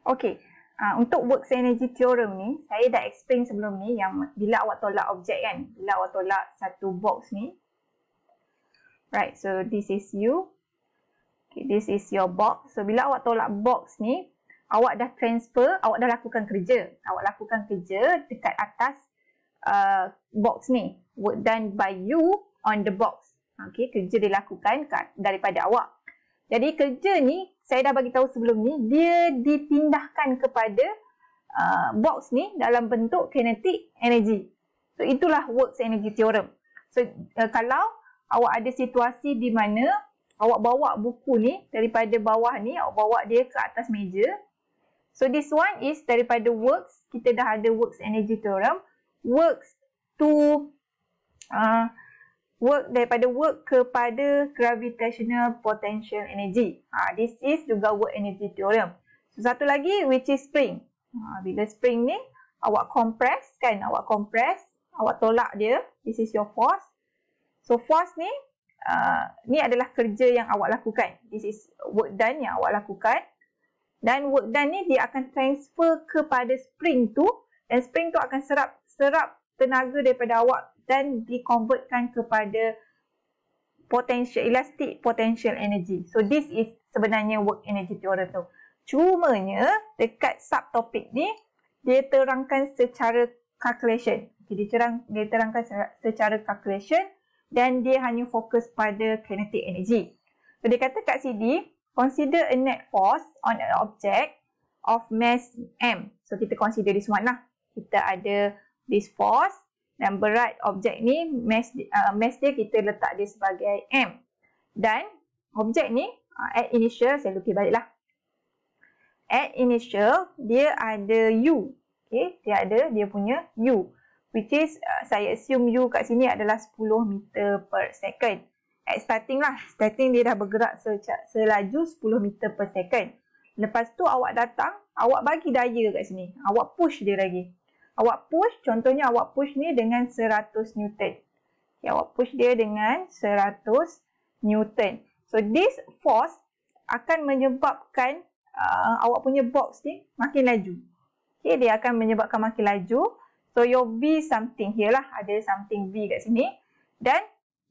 Okey, untuk works energy theorem ni, saya dah explain sebelum ni yang bila awak tolak objek kan, bila awak tolak satu box ni. Right, so this is you. Okay, this is your box. So bila awak tolak box ni, awak dah transfer, awak dah lakukan kerja. Awak lakukan kerja dekat atas box ni. Work done by you on the box. Okay, kerja dilakukan daripada awak. Jadi kerja ni, saya dah bagi tahu sebelum ni, dia dipindahkan kepada box ni dalam bentuk kinetic energy. So itulah works energy theorem. So kalau awak ada situasi di mana awak bawa buku ni daripada bawah ni, awak bawa dia ke atas meja. So this one is daripada works, kita dah ada works energy theorem. Works to daripada work kepada gravitational potential energy. This is juga work energy theorem. So satu lagi which is spring. Bila spring ni awak compress kan, awak tolak dia. This is your force. So force ni ni adalah kerja yang awak lakukan. This is work done yang awak lakukan. Dan work done ni dia akan transfer kepada spring tu, dan spring tu akan serap tenaga daripada awak dan dikonvertkan kepada elastic potential energy. So this is sebenarnya work energy theorem tu. Cumanya dekat subtopik ni dia terangkan secara calculation. Okay, dia terangkan secara calculation dan dia hanya fokus pada kinetic energy. So dia kata kat sini, consider a net force on an object of mass m. So kita consider this one lah. Kita ada this force dan berat objek ni, mass dia kita letak dia sebagai m. Dan objek ni at initial, saya lukis baliklah. At initial dia ada u. Okay, dia punya u, which is saya assume u kat sini adalah 10 meter per second. At starting lah, starting dia dah bergerak selaju 10 meter per second. Lepas tu awak datang, awak bagi daya kat sini, awak push dia lagi. Awak push, contohnya awak push ni dengan 100 Newton. Okay, awak push dia dengan 100 Newton. So this force akan menyebabkan awak punya box ni makin laju. Okay, dia akan menyebabkan makin laju. So your V something here lah, ada something V kat sini. Dan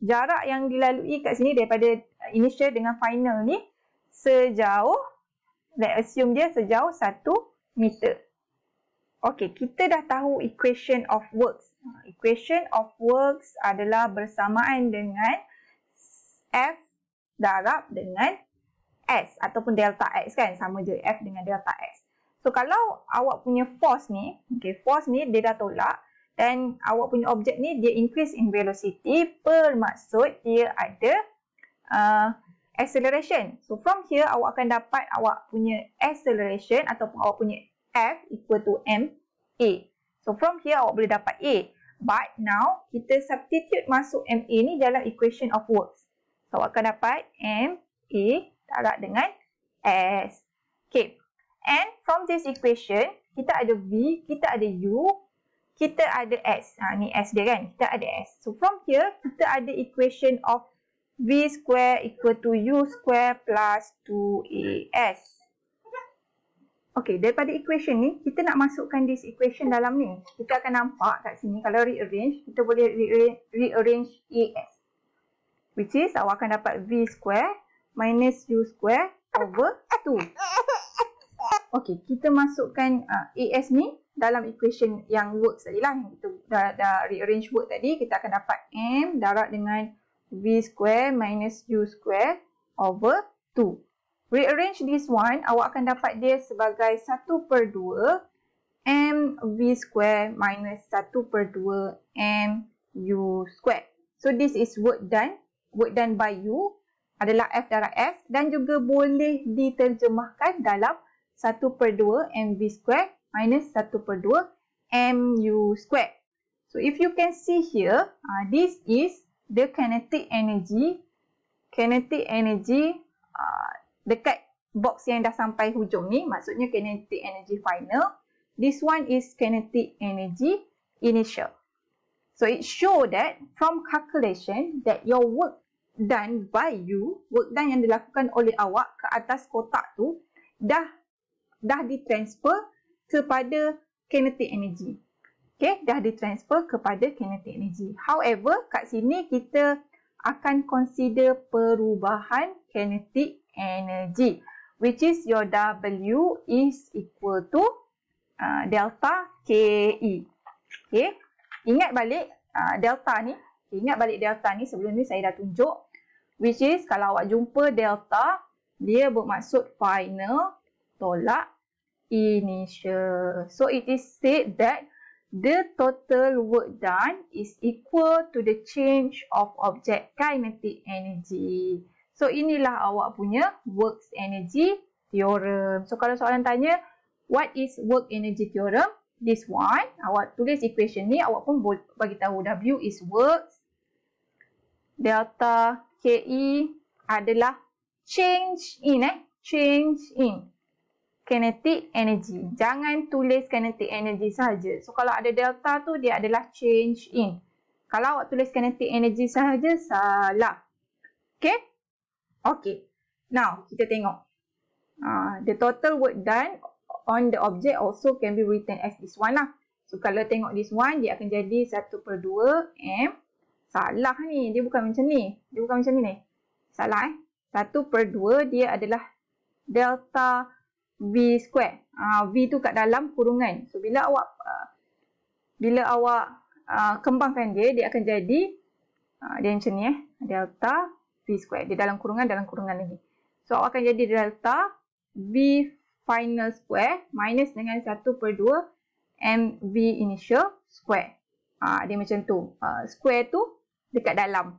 jarak yang dilalui kat sini daripada initial dengan final ni sejauh, let's assume dia sejauh 1 meter. Okey, kita dah tahu equation of works. Equation of works adalah bersamaan dengan F darab dengan S ataupun delta X kan, sama je F dengan delta X. So kalau awak punya force ni, force ni dia dah tolak dan awak punya objek ni dia increase in velocity, bermaksud dia ada acceleration. So from here awak akan dapat awak punya acceleration ataupun awak punya F equal to ma. So from here awak boleh dapat A. But now kita substitute masuk ma ni dalam equation of works. So awak akan dapat ma darab dengan S. Okay. And from this equation kita ada V, kita ada U, kita ada S. Ni S dia kan. Kita ada S. So from here kita ada equation of V square equal to U square plus 2AS. Okey, daripada equation ni, kita nak masukkan this equation dalam ni. Kita akan nampak kat sini, kalau rearrange, kita boleh rearrange AS. Which is, awak akan dapat V square minus U square over 2. Okey, kita masukkan AS ni dalam equation yang works tadi lah. Yang kita dah rearrange work tadi, kita akan dapat M darab dengan V square minus U square over 2. Rearrange this one, awak akan dapat dia sebagai 1/2 mv square minus 1/2 mu square. So this is work done. Work done by you adalah F darab S dan juga boleh diterjemahkan dalam 1/2 mv square minus 1/2 mu square. So if you can see here, this is the kinetic energy. Kinetic energy dekat box yang dah sampai hujung ni, maksudnya kinetic energy final. This one is kinetic energy initial. So it show that from calculation that your work done by you, work done yang dilakukan oleh awak ke atas kotak tu dah dah ditransfer kepada kinetic energy. Okay, dah ditransfer kepada kinetic energy. However, kat sini kita akan consider perubahan kinetic energy, which is your W is equal to delta KE. Okay, ingat balik delta ni. Ingat balik delta ni, sebelum ni saya dah tunjuk. Which is kalau awak jumpa delta, dia bermaksud final tolak initial. So it is said that the total work done is equal to the change of object kinetic energy. So inilah awak punya works energy theorem. So kalau soalan tanya, what is work energy theorem? This one, awak tulis equation ni, awak pun bagi tahu W is works, delta KE adalah change in kinetic energy. Jangan tulis kinetic energy sahaja. So kalau ada delta tu, dia adalah change in. Kalau awak tulis kinetic energy sahaja, salah. Okay? Okay. Now, kita tengok. The total work done on the object also can be written as this one lah. So kalau tengok this one, dia akan jadi 1/2 M. Salah ni. Dia bukan macam ni. Dia bukan macam ni. Salah 1/2 dia adalah delta V square. V tu kat dalam kurungan. So bila awak kembangkan dia akan jadi dia macam ni delta V square. Dia dalam kurungan lagi. So awak akan jadi delta V final square minus dengan 1/2 MV initial square. Dia macam tu. Square tu dekat dalam.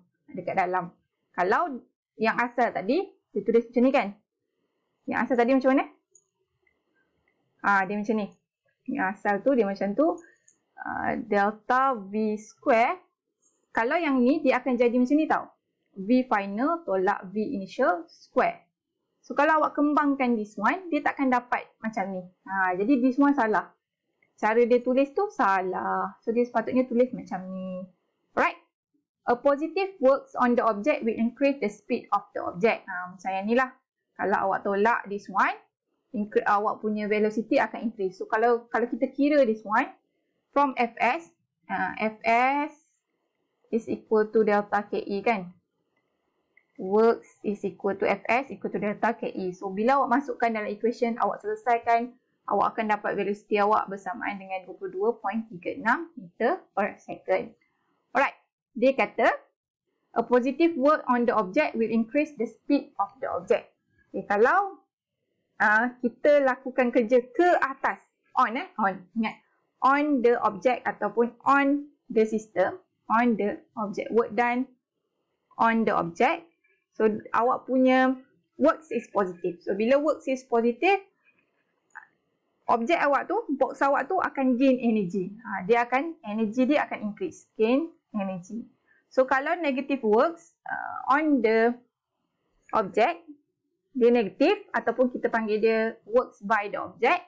Kalau yang asal tadi dia tulis macam ni kan. Yang asal tadi macam mana? Dia macam ni. Yang asal tu dia macam tu. Delta V square. Kalau yang ni dia akan jadi macam ni tau. V final tolak V initial square. So kalau awak kembangkan this one, dia takkan dapat macam ni. Jadi this one salah. Cara dia tulis tu salah. So dia sepatutnya tulis macam ni. Alright. A positive works on the object will increase the speed of the object. Macam yang ni lah. Kalau awak tolak this one, awak punya velocity akan increase. So kalau kita kira this one from Fs, Fs is equal to delta KE kan. Works is equal to Fs equal to delta KE. So bila awak masukkan dalam equation, awak selesaikan, awak akan dapat velocity awak bersamaan dengan 22.36 meter per second. Alright. Dia kata a positive work on the object will increase the speed of the object. Okay, kalau kita lakukan kerja ke atas, on, ingat, on the object ataupun on the system, on the object, work done on the object. So awak punya works is positive. So bila works is positive, objek awak tu, box awak tu akan gain energy. Energy dia akan increase, gain energy. So kalau negative works on the object, dia negatif ataupun kita panggil dia works by the object.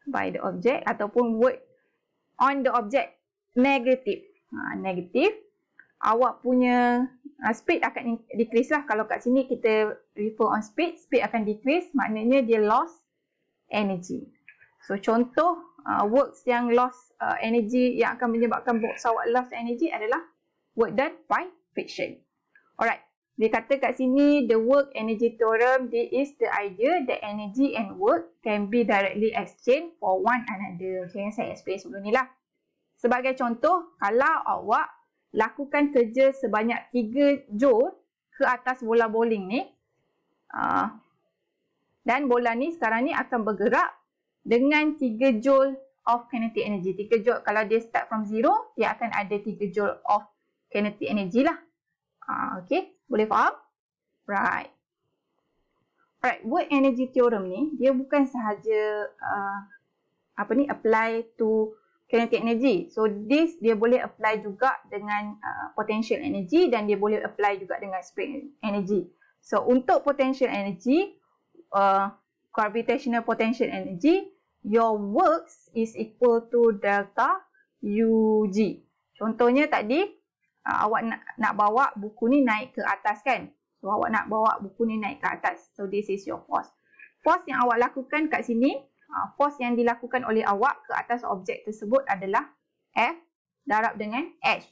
By the object ataupun work on the object negative. Negatif. Awak punya speed akan decrease lah. Kalau kat sini kita refer on speed, speed akan decrease, maknanya dia lost energy. So contoh works yang lost energy, yang akan menyebabkan box awak lost energy adalah work done by friction. Alright. Dia kata kat sini, the work energy theorem, this is the idea that energy and work can be directly exchanged for one another. Macam yang saya explain sebelum ni lah. Sebagai contoh, kalau awak lakukan kerja sebanyak 3 joule ke atas bola bowling ni, dan bola ni sekarang ni akan bergerak dengan 3 joule of kinetic energy. 3 joule, kalau dia start from 0, dia akan ada 3 joule of kinetic energy lah. Okay, boleh faham? Right. Alright, work energy theorem ni, dia bukan sahaja apply to kinetic energy. So this dia boleh apply juga dengan potential energy, dan dia boleh apply juga dengan spring energy. So untuk potential energy, gravitational potential energy, your works is equal to delta Ug. Contohnya tadi, awak nak bawa buku ni naik ke atas kan. So awak nak bawa buku ni naik ke atas. So this is your force. force yang awak lakukan kat sini, force yang dilakukan oleh awak ke atas objek tersebut adalah F darab dengan H.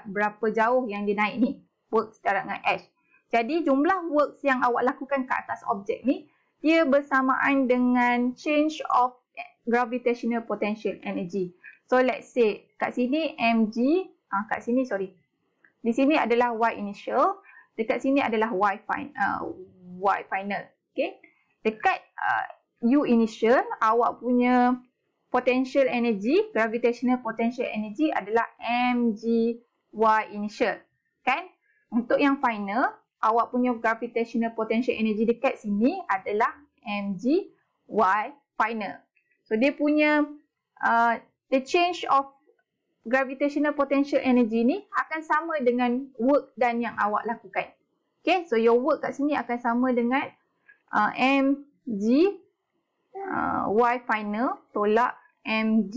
Berapa jauh yang dia naik ni, works darab dengan H. Jadi jumlah works yang awak lakukan ke atas objek ni, dia bersamaan dengan change of gravitational potential energy. So let's say kat sini mg, di sini adalah y initial, dekat sini adalah y final. Okay? Dekat u initial, awak punya potential energy, gravitational potential energy adalah mg y initial. Kan? Untuk yang final, awak punya gravitational potential energy dekat sini adalah mg y final. So dia punya the change of gravitational potential energy ni akan sama dengan work done yang awak lakukan. Okay, so your work kat sini akan sama dengan mg y final tolak mg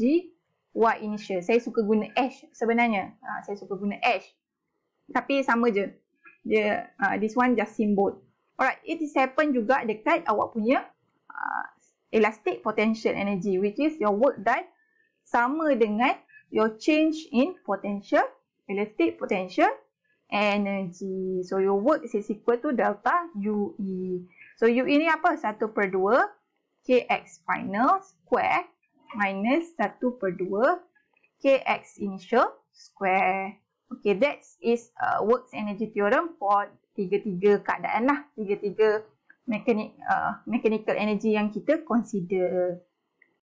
y initial. Saya suka guna H sebenarnya. Saya suka guna H. Tapi sama je. Dia this one just symbol. Alright, it is happen juga dekat awak punya elastic potential energy, which is your work done sama dengan your change in potential, elastic potential energy. So your work is equal to delta UE. So UE ni apa? 1/2 kx final square minus 1/2 kx initial square. Okay, that is works energy theorem for tiga-tiga keadaan lah, tiga-tiga mechanical energy yang kita consider.